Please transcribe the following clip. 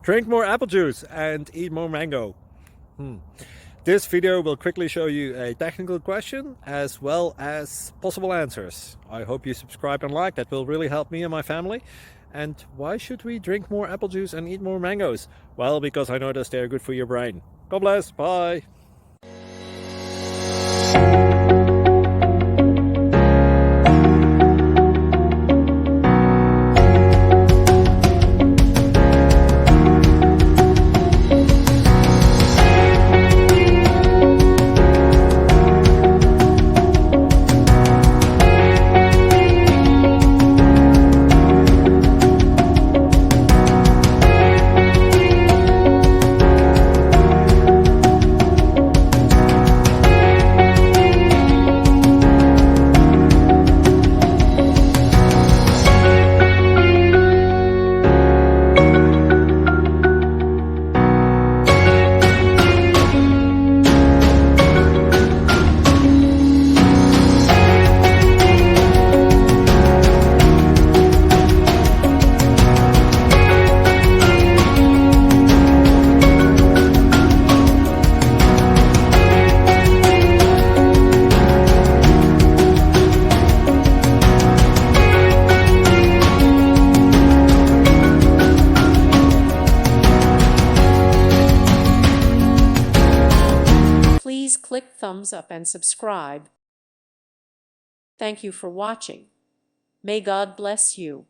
Drink more apple juice and eat more mango. This video will quickly show you a technical question as well as possible answers. I hope you subscribe and like, that will really help me and my family. And why should we drink more apple juice and eat more mangoes? Well, because I noticed they're good for your brain. God bless, bye! Please click thumbs up and subscribe. Thank you for watching. May God bless you.